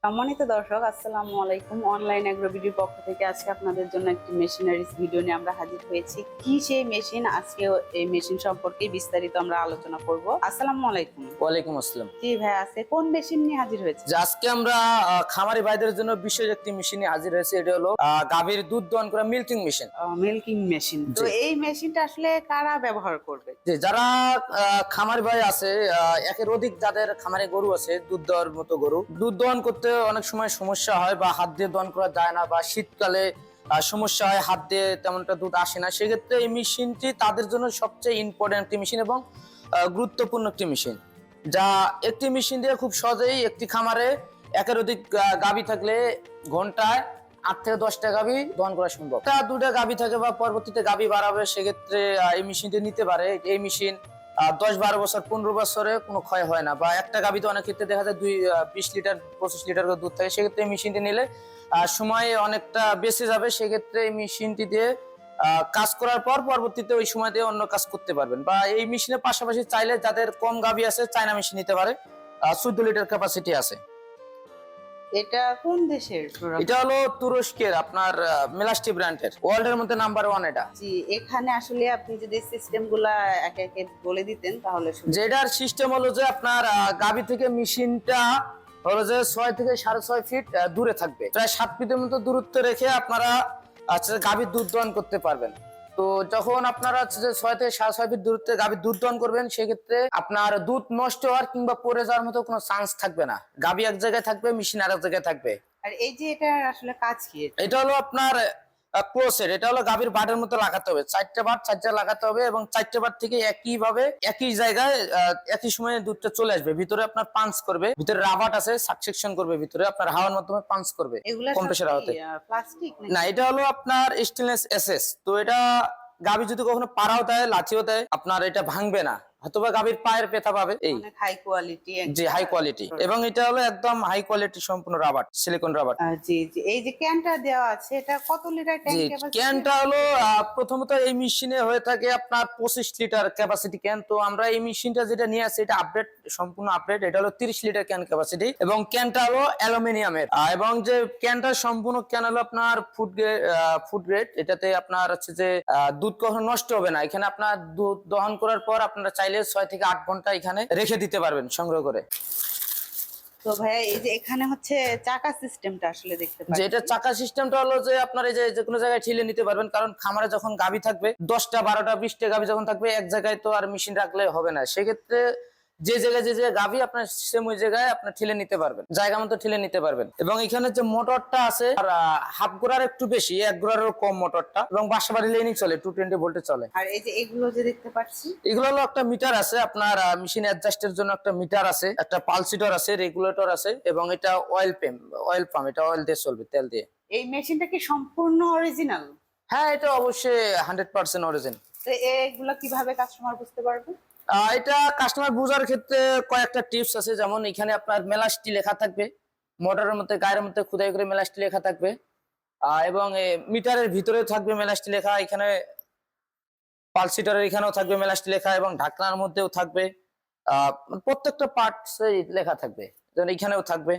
সম্মানিত দর্শক, আসসালামু আলাইকুম। অনলাইন এগ্রো ভিডিওর পক্ষ থেকে আজকে আপনাদের জন্য একটি মেশিনারিজ ভিডিও নিয়ে আমরা হাজির হয়েছি। কি সেই মেশিন, আজকে এই মেশিন সম্পর্কে বিস্তারিত আমরা আলোচনা করব। আসসালামু আলাইকুম। ওয়ালাইকুম আসসালাম। জি ভাই, আছে কোন মেশিন নিয়ে হাজির হয়েছে? যে আজকে আমরা খামারি ভাইদের জন্য বিশেষ একটি মেশিনে হাজির হয়েছে। এটা হলো গাভীর দুধ দহন করা মিল্কিং মেশিন। Milking machine. তো এই মেশিনটা আসলে কারা ব্যবহার করবে? যে যারা খামারি ভাই আছে, একের অধিক যাদের খামারে গরু আছে, দুধ দেওয়ার মতো গরু, দুধ দহন করতে অনেক সময় সমস্যা হয় বা হাত দিয়ে দহন করা যায় না, বা শীতকালে সমস্যা হয়, হাত দিয়ে তেমনটা দুধ আসে না। সেক্ষেত্রে এই মেশিনটি তাদের জন্য সবচেয়ে ইম্পর্টেন্ট একটি মেশিন এবং গুরুত্বপূর্ণ একটি মেশিন, যা একটি মেশিন দিয়ে খুব সহজেই একটি খামারে একের অধিক গাভী থাকলে ঘন্টায় 8 থেকে 10টা গাভী দহন করা সম্ভব। তা 2টা গাভী থাকে বা পরবর্তীতে গাভী বাড়াবে, সেক্ষেত্রে এই মেশিনটি নিতে পারে। এই মেশিন 10-12 বছর 15 বছরে কোনো ক্ষয় হয় না, বা একটা গাভীতে অনেক ক্ষেত্রে দেখা যায় 20 লিটার 25 লিটার করে দুধ থাকে। সেক্ষেত্রে এই মেশিনটি নিলে সময় অনেকটা বেঁচে যাবে। সেক্ষেত্রে এই মেশিনটি দিয়ে কাজ করার পর পরবর্তীতে ওই সময় দিয়ে অন্য কাজ করতে পারবেন। বা এই মেশিনের পাশাপাশি চাইলে যাদের কম গাভী আছে, চায়না মেশিন নিতে পারে, 14 লিটার ক্যাপাসিটি আছে। এটা কোন দেশের product? এটা হলো তুরস্কের, আপনার মেলাস্টি ব্র্যান্ডের, ওয়ার্ল্ডের মধ্যে নাম্বার 1 এটা। জি, এখানে আসলে আপনি যদি সিস্টেম গুলা একে একে বলে দিতেন তাহলে যেটার সিস্টেম হলো যে আপনার গাভী থেকে মেশিনটা হলো যে 6 থেকে 6.5 ফিট দূরে থাকবে, প্রায় 7 ফিটের মতো দূরত্ব রেখে আপনারা গাভীর দুধ দহন করতে পারবেন। তো যখন আপনারা 6 থেকে 6.5 ফিট দূরত্বে গাভীর দুধ দহন করবেন, সেক্ষেত্রে আপনার দুধ নষ্ট হওয়ার কিংবা পড়ে যাওয়ার মতো কোনো চান্স থাকবে না। গাভী এক জায়গায় থাকবে, মেশিন আর এক জায়গায় থাকবে। আর এই যে এটা আসলে কাজ কি? এটা হলো আপনার ক্লোসের, এটা হলো গাভীর বাটের মতো লাগাতে হবে, 4টে বাট 4টে লাগাতে হবে, এবং 4টে বাট থেকে একই ভাবে একই জায়গায় একই সময়ে দুধটা চলে আসবে। ভিতরে আপনার পাঞ্চ করবে, ভিতরে রাবার আছে, সাকসেকশন করবে, ভিতরে আপনার হাওয়ার মাধ্যমে পাঞ্চ করবে এগুলা কম্প্রেসার হাওয়াতে। প্লাস্টিক না, এটা হলো আপনার স্টেনলেস এসএস। তো এটা গাভী যদি কখনো পাড়াও দেয়, লাঠিও দেয়, আপনার এটা ভাঙবে না, হয়তোবা গাভীর পায়ের ব্যথা পাবে। এই অনেক হাই কোয়ালিটি। যে হাই কোয়ালিটি, এবং এটা হলো একদম হাই কোয়ালিটি সম্পূর্ণ রাবার, সিলিকন রাবার। জি জি, এই যে ক্যানটা দেওয়া আছে, এটা কত লিটার ট্যাঙ্ক জি, ক্যাপাসিটি? ক্যানটা হলো প্রথমত এই মেশিনে হয়ে থাকে আপনার 25 লিটার ক্যাপাসিটি ক্যান। তো আমরা এই মেশিনটা যেটা নিয়ে আসছি, এটা আপডেট, সম্পূর্ণ আপডেট। এটা হলো 30 লিটার ক্যান ক্যাপাসিটি, এবং ক্যানটা হলো অ্যালুমিনিয়ামের। এবং যে ক্যানটা সম্পূর্ণ ক্যান হলো আপনার ফুড গ্রেড। এটাতে আপনার হচ্ছে যে দুধ কখনো নষ্ট হবে না। এখানে আপনার দুধ দহন করার পর আপনারা চাইলে 6 থেকে 8 ঘন্টা এখানে রেখে দিতে পারবেন সংগ্রহ করে। তো ভাইয়া, এই যে এখানে হচ্ছে চাকা সিস্টেমটা আসলে দেখতে যে পাচ্ছি। এটা চাকা সিস্টেমটা হলো যে আপনার এই যে কোনো জায়গায় ঠেলে নিতে পারবেন, কারণ খামারে যখন গাভী থাকবে 10টা 12টা 20টা গাভী যখন থাকবে, এক জায়গায় তো আর মেশিন রাখলে হবে না। সেক্ষেত্রে যে জায়গায় গাভী আপনার সিস্টেম, ওই জায়গায় আপনার ঠেলে নিতে পারবেন, জায়গা মতো ঠেলে নিতে পারবেন। এবং এখানে যে মোটরটা আছে, আর হাফ গোড়ার একটু বেশি, 1 গোড়ারও কম মোটরটা, এবং বাসাবাড়ি লাইনিং চলে, 220 ভোল্টে চলে। আর এই যে এগুলো যে দেখতে পাচ্ছি, এগুলো হলো একটা মিটার আছে আপনার, মেশিন অ্যাডজাস্টের জন্য একটা মিটার আছে, একটা পালসিটর আছে, রেগুলেটর আছে, এবং এটা অয়েল পাম্প, এটা অয়েল দিয়ে চলবে, তেল দিয়ে। এই মেশিনটা কি সম্পূর্ণ অরিজিনাল? হ্যাঁ, এটা অবশ্যই 100% অরিজিন। তো এগুলো কিভাবে কাস্টমার বুঝতে পারবে? এটা কাস্টমার বোঝার ক্ষেত্রে কয়েকটা টিপস আছে, যেমন এখানে আপনার মেলাস্টি লেখা থাকবে, মোটরের মধ্যে গায়ের মধ্যে খোদাই করে মেলাস্টি লেখা থাকবে, এবং মিটারের ভিতরে থাকবে মেলাস্টি লেখা, এখানে পালসিটারের এখানেও থাকবে মেলাস্টি লেখা, এবং ঢাকনার মধ্যেও থাকবে। প্রত্যেকটা পার্টস লেখা থাকবে, যেমন এখানেও থাকবে।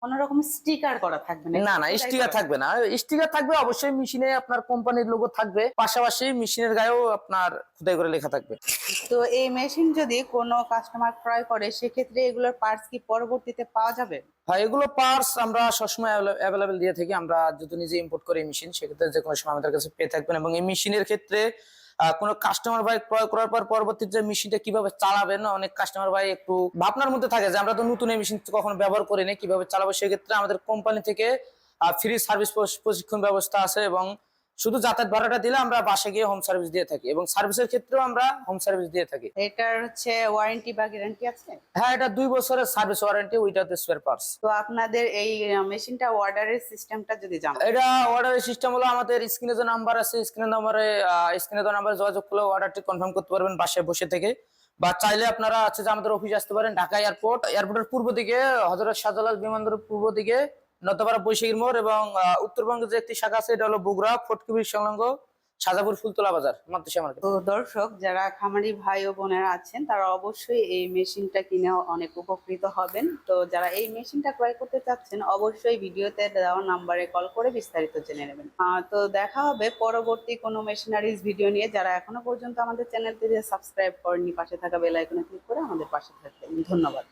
কোন রকম স্টিকার করা থাকবে না? না না, স্টিকার থাকবে না। স্টিকার থাকবে অবশ্যই, মেশিনে আপনার কোম্পানির লোগো থাকবে, পাশাপাশি মেশিনের গায়েও আপনার খোদাই করে লেখা থাকবে। তো এই মেশিন যদি কোনো কাস্টমার ক্রয় করে, সেক্ষেত্রে এগুলোর পার্টস কি পরবর্তীতে পাওয়া যাবে? হ্যাঁ, এগুলো পার্টস আমরা সবসময় অ্যাভেলেবেল দিয়ে থাকি। আমরা যদি নিজে ইম্পোর্ট করি মেশিন, সেক্ষেত্রে যে কোনো সময় আমাদের কাছে পেয়ে থাকবেন। এবং এই মেশিনের ক্ষেত্রে কোনো কাস্টমার ভাই ক্রয় করার পর পরবর্তীতে যে মেশিনটা কিভাবে চালাবেন, অনেক কাস্টমার ভাই একটু ভাবনার মধ্যে থাকে যে আমরা তো নতুন এই মেশিন কখনো ব্যবহার করিনি, কিভাবে চালাবো। সেক্ষেত্রে আমাদের কোম্পানি থেকে ফ্রি সার্ভিস প্রশিক্ষণ ব্যবস্থা আছে, এবং শুধু যাতায়াত ভাড়াটা দিলে আমরা বাসে গিয়ে হোম সার্ভিস দিয়ে থাকি, এবং সার্ভিসের ক্ষেত্রেও আমরা হোম সার্ভিস দিয়ে থাকি। এটার হচ্ছে ওয়ারেন্টি বা গ্যারান্টি আছে? হ্যাঁ, এটা 2 বছরের service warranty without spare parts. তো আপনাদের এই মেশিনটা অর্ডারের সিস্টেমটা যদি জানেন? এটা অর্ডারের সিস্টেম হলো, আমাদের স্ক্রিনে যে নাম্বার আছে, স্ক্রিনে দেওয়া নাম্বারে যোগাযোগ করলে অর্ডারটি কনফার্ম করতে পারবেন বাসায় বসে থেকে। বা চাইলে আপনারা আছে যে আমাদের অফিসে আসতে পারেন, ঢাকা এয়ারপোর্টের পূর্ব দিকে, হযরত শাহজালাল বিমানবন্দরের পূর্ব দিকে নর্থপাড়া বৈশাখীর মোড়, এবং উত্তরবঙ্গে যে একটি শাখা আছে, এটা হলো বগুড়া ফোর্ট কবির সংলগ্ন সাজাপুর ফুলতলা বাজার মাতৃষা মার্কেট। তো দর্শক, যারা খামারি ভাই ও বোনেরা আছেন তারা অবশ্যই এই মেশিনটা কিনে অনেক উপকৃত হবেন। তো যারা এই মেশিনটা ক্রয় করতে চাচ্ছেন অবশ্যই ভিডিওতে দেওয়া নাম্বারে কল করে বিস্তারিত জেনে নেবেন। তো দেখা হবে পরবর্তী কোনো মেশিনারিজ ভিডিও নিয়ে। যারা এখনো পর্যন্ত আমাদের চ্যানেলটি সাবস্ক্রাইব করেননি, পাশে থাকা বেল আইকনে ক্লিক করে আমাদের পাশে থাকবেন। ধন্যবাদ।